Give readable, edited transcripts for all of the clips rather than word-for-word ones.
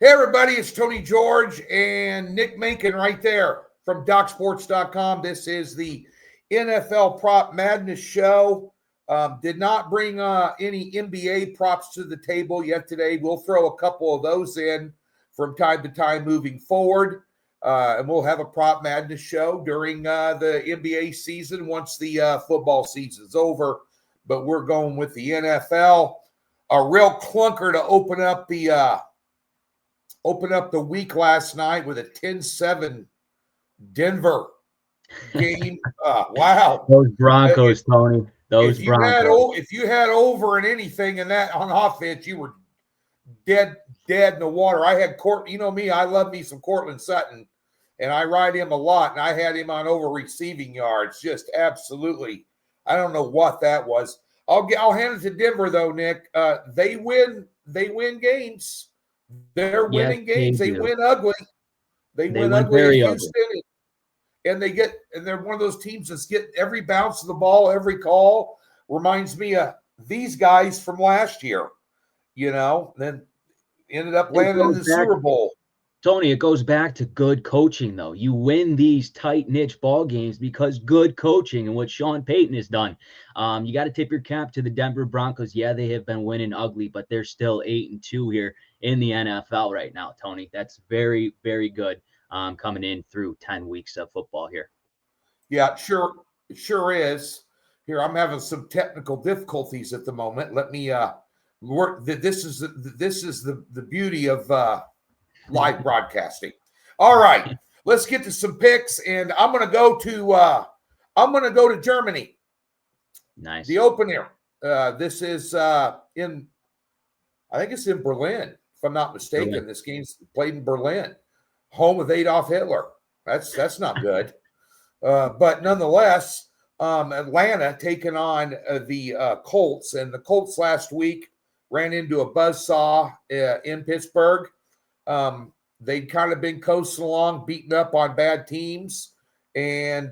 Hey, everybody, it's Tony George and Nick Menken right there from DocSports.com. This is the NFL Prop Madness Show. Did not bring any NBA props to the table yet today. We'll throw a couple of those in from time to time moving forward. And we'll have a Prop Madness show during the NBA season once the football season's over. But we're going with the NFL. A real clunker to open up the week last night with a 10-7 Denver game. Wow. Those Broncos, Tony. Those Broncos. If you had over in anything in that on offense, you were dead in the water. I had you know me, I love me some Cortland Sutton, and I ride him a lot, and I had him on over receiving yards. Just absolutely, I don't know what that was. I'll hand it to Denver though, Nick. They win games. They're winning games. They win ugly. They win ugly in Houston. And they're one of those teams that's get every bounce of the ball, every call. Reminds me of these guys from last year, then ended up landing in the Super Bowl. Tony, it goes back to good coaching, though. You win these tight niche ball games because good coaching and what Sean Payton has done. You got to tip your cap to the Denver Broncos. Yeah, they have been winning ugly, but they're still 8-2 here in the NFL right now, Tony. That's very, very good coming in through 10 weeks of football here. Yeah, it sure is. Here, I'm having some technical difficulties at the moment. Let me work. This is the beauty of live broadcasting. All right, let's get to some picks, and I'm going to go to Germany. Nice. The opener. This is I think it's in Berlin, if I'm not mistaken. Berlin. This game's played in Berlin, home of Adolf Hitler. That's not good. But nonetheless, Atlanta taking on the Colts, and the Colts last week ran into a buzzsaw in Pittsburgh. They'd kind of been coasting along, beating up on bad teams, and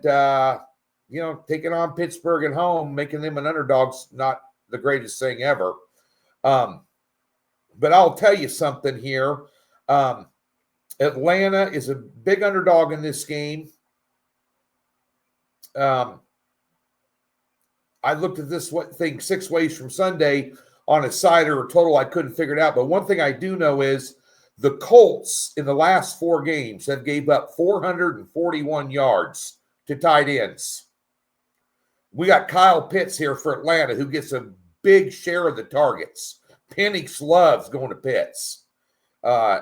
taking on Pittsburgh at home, making them an underdog's not the greatest thing ever. But I'll tell you something here. Atlanta is a big underdog in this game. I looked at this thing 6 ways from Sunday on a side or a total. I couldn't figure it out. But one thing I do know is the Colts in the last 4 games have gave up 441 yards to tight ends. We got Kyle Pitts here for Atlanta, who gets a big share of the targets. Penix loves going to Pitts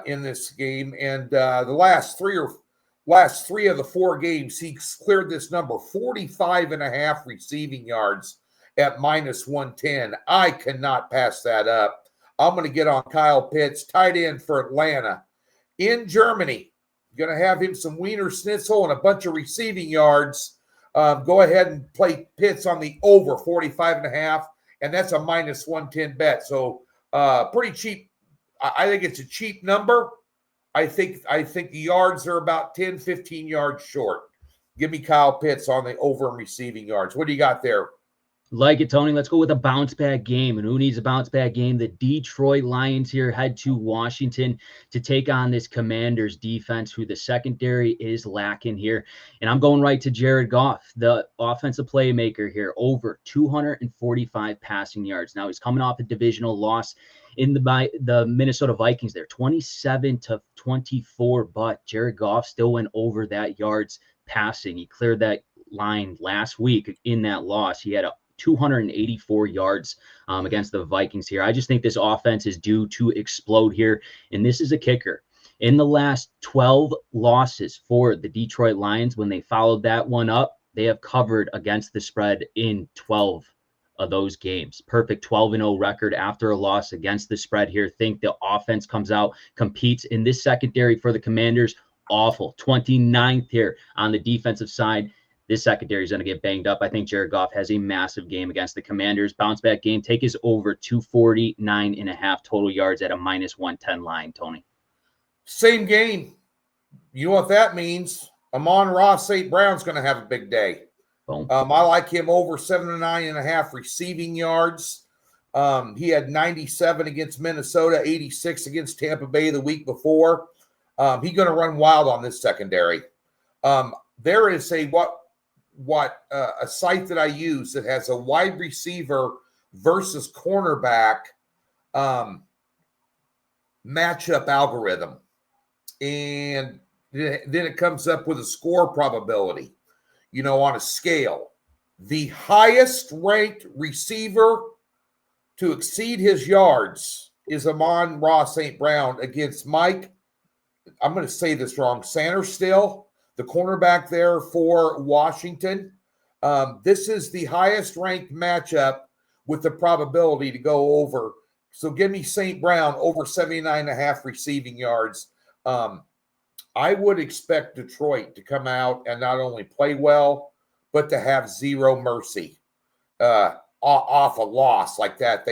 in this game. And the last three of the 4 games, he cleared this number, 45.5 receiving yards at -110. I cannot pass that up. I'm going to get on Kyle Pitts, tight end for Atlanta. In Germany, going to have him some Wiener Schnitzel and a bunch of receiving yards. Go ahead and play Pitts on the over 45.5, and that's a -110 bet. So pretty cheap. I think it's a cheap number. I think the yards are about 10, 15 yards short. Give me Kyle Pitts on the over and receiving yards. What do you got there? Like it, Tony. Let's go with a bounce back game. And who needs a bounce back game? The Detroit Lions here head to Washington to take on this Commanders defense, who the secondary is lacking here. And I'm going right to Jared Goff, the offensive playmaker here, over 245 passing yards. Now he's coming off a divisional loss in the Minnesota Vikings there, 27-24, but Jared Goff still went over that yards passing. He cleared that line last week in that loss. He had a 284 yards against the Vikings here. I just think this offense is due to explode here. And this is a kicker. In the last 12 losses for the Detroit Lions, when they followed that one up, they have covered against the spread in 12 of those games. Perfect 12-0 record after a loss against the spread here. Think the offense comes out, competes in this secondary for the Commanders. Awful. 29th here on the defensive side. This secondary is going to get banged up. I think Jared Goff has a massive game against the Commanders. Bounce back game. Take his over 249.5 total yards at a -110 line, Tony. Same game. You know what that means? Amon-Ra St. Brown's going to have a big day. Boom. I like him over 79.5 receiving yards. He had 97 against Minnesota, 86 against Tampa Bay the week before. He's going to run wild on this secondary. There is a site that I use that has a wide receiver versus cornerback matchup algorithm, and then it comes up with a score probability, on a scale. The highest ranked receiver to exceed his yards is Amon-Ra St. Brown against Mike, I'm going to say this wrong, Sanderstill, the cornerback there for Washington. This is the highest ranked matchup with the probability to go over. So give me St. Brown over 79.5 receiving yards. I would expect Detroit to come out and not only play well, but to have zero mercy off a loss like that.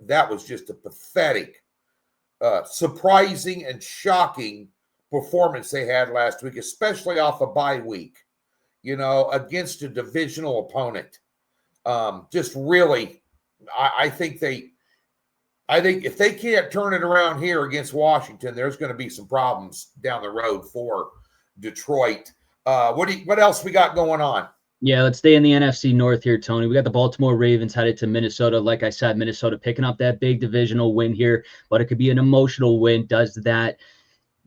That was just a pathetic, surprising and shocking performance they had last week, especially off a bye week, against a divisional opponent. Just really, I think if they can't turn it around here against Washington, there's going to be some problems down the road for Detroit. What else we got going on? Yeah, let's stay in the NFC North here, Tony. We got the Baltimore Ravens headed to Minnesota. Like I said, Minnesota picking up that big divisional win here, but it could be an emotional win.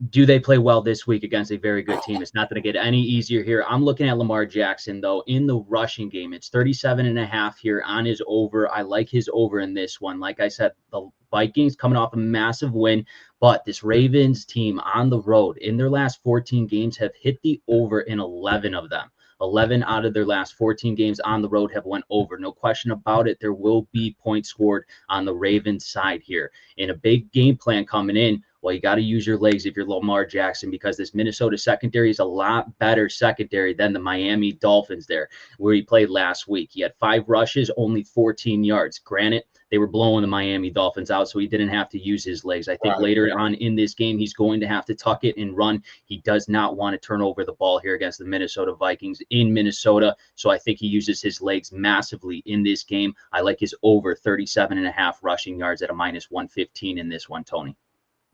Do they play well this week against a very good team? It's not going to get any easier here. I'm looking at Lamar Jackson, though, in the rushing game. It's 37.5 here on his over. I like his over in this one. Like I said, the Vikings coming off a massive win, but this Ravens team on the road in their last 14 games have hit the over in 11 of them. 11 out of their last 14 games on the road have went over. No question about it. There will be points scored on the Ravens side here. In a big game plan coming in, well, you got to use your legs if you're Lamar Jackson, because this Minnesota secondary is a lot better secondary than the Miami Dolphins there, where he played last week. He had 5 rushes, only 14 yards. Granted, they were blowing the Miami Dolphins out, so he didn't have to use his legs. I think later on in this game, he's going to have to tuck it and run. He does not want to turn over the ball here against the Minnesota Vikings in Minnesota, so I think he uses his legs massively in this game. I like his over 37.5 rushing yards at a minus 115 in this one, Tony.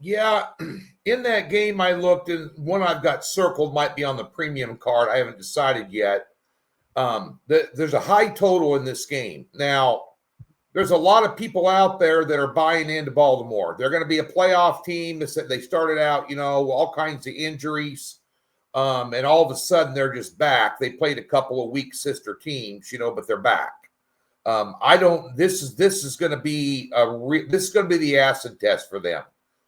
Yeah, in that game I looked, and one I've got circled might be on the premium card. I haven't decided yet. There's a high total in this game. Now, there's a lot of people out there that are buying into Baltimore. They're going to be a playoff team. They started out, all kinds of injuries, and all of a sudden they're just back. They played a couple of weak sister teams, but they're back. This is going to be the acid test for them,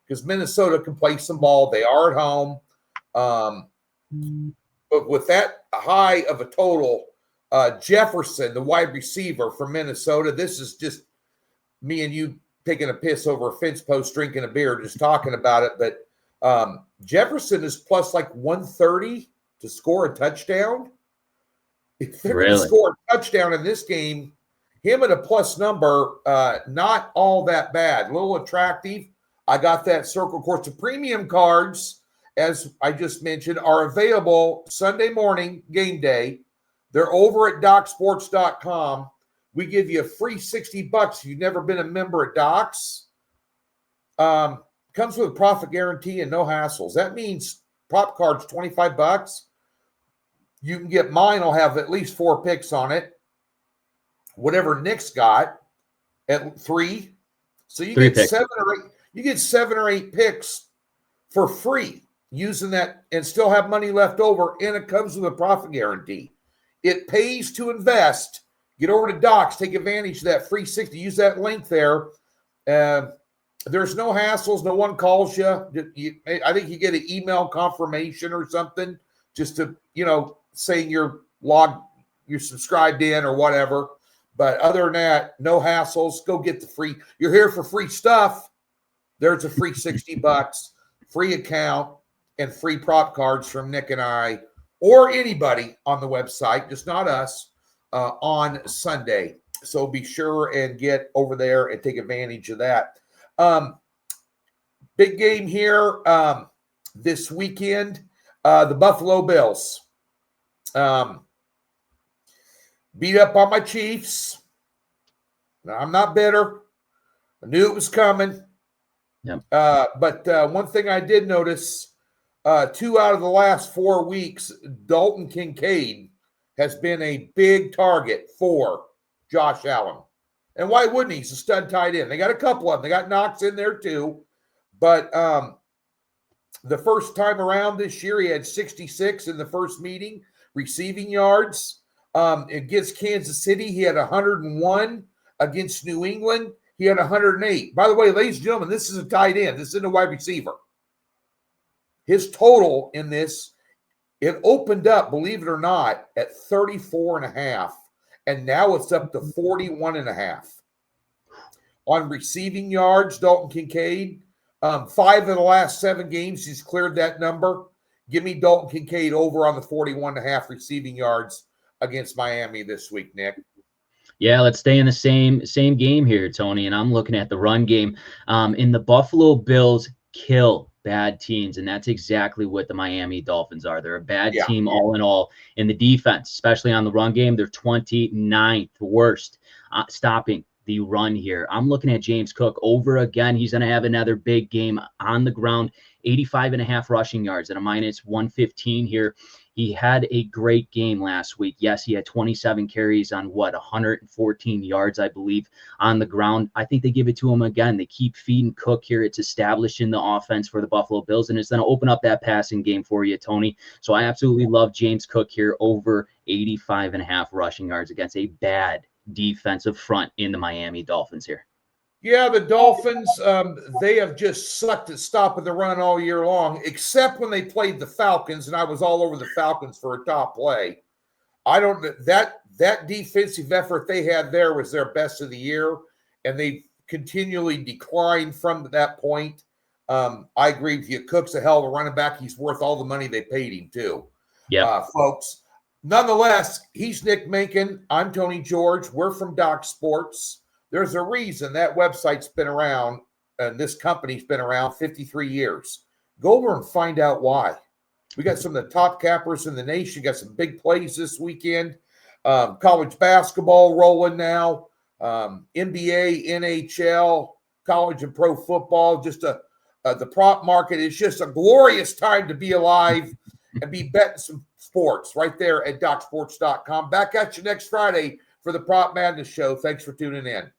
because Minnesota can play some ball. They are at home. But with that high of a total, Jefferson, the wide receiver from Minnesota, this is just me and you taking a piss over a fence post, drinking a beer, just talking about it. But Jefferson is plus like 130 to score a touchdown. If they're going to score a touchdown in this game, him at a plus number, not all that bad. A little attractive. I got that circle. Of course, the premium cards, as I just mentioned, are available Sunday morning, game day. They're over at DocSports.com. We give you a free $60 if you've never been a member at Docs. Comes with a profit guarantee and no hassles. That means prop cards $25. You can get mine. I'll have at least 4 picks on it. Whatever Nick's got at 3. So you get 7 or 8. You get 7 or 8 picks for free using that and still have money left over, and it comes with a profit guarantee. It pays to invest. Get over to Docs. Take advantage of that free 60. Use that link there. There's no hassles. No one calls you. I think you get an email confirmation or something just to, saying you're subscribed in or whatever. But other than that, no hassles. Go get the free. You're here for free stuff. There's a free $60, free account, and free prop cards from Nick and I, or anybody on the website, just not us, on Sunday. So be sure and get over there and take advantage of that. Big game here this weekend. The Buffalo Bills. Beat up on my Chiefs. Now, I'm not bitter. I knew it was coming. Yep. But one thing I did notice, 2 out of the last 4 weeks, Dalton Kincaid has been a big target for Josh Allen. And why wouldn't he? He's a stud tight end. They got a couple of them. They got Knox in there too. But the first time around this year, he had 66 in the first meeting, receiving yards. Against Kansas City, he had 101. Against New England, he had 108. By the way, ladies and gentlemen, this is a tight end. This isn't a wide receiver. His total in this, it opened up, believe it or not, at 34.5, and now it's up to 41.5. On receiving yards, Dalton Kincaid, 5 of the last 7 games, he's cleared that number. Give me Dalton Kincaid over on the 41.5 receiving yards against Miami this week, Nick. Yeah, let's stay in the same game here, Tony. And I'm looking at the run game. In the Buffalo Bills kill bad teams, and that's exactly what the Miami Dolphins are. They're a bad team all in all. In the defense, especially on the run game, they're 29th worst stopping the run here. I'm looking at James Cook over again. He's going to have another big game on the ground, 85.5 rushing yards at a -115 here. He had a great game last week. Yes, he had 27 carries on 114 yards, I believe, on the ground. I think they give it to him again. They keep feeding Cook here. It's established in the offense for the Buffalo Bills, and it's going to open up that passing game for you, Tony. So I absolutely love James Cook here over 85.5 rushing yards against a bad defensive front in the Miami Dolphins here. Yeah, the Dolphins, they have just sucked at stopping the run all year long, except when they played the Falcons, and I was all over the Falcons for a top play. I don't that defensive effort they had there was their best of the year, and they continually declined from that point. I agree with you. Cook's a hell of a running back. He's worth all the money they paid him too. Yeah, folks. Nonetheless, he's Nick Menken. I'm Tony George. We're from Doc Sports. There's a reason that website's been around and this company's been around 53 years. Go over and find out why. We got some of the top cappers in the nation. Got some big plays this weekend. College basketball rolling now. NBA, NHL, college and pro football. Just the prop market is just a glorious time to be alive and be betting some sports right there at DocSports.com. Back at you next Friday for the Prop Madness Show. Thanks for tuning in.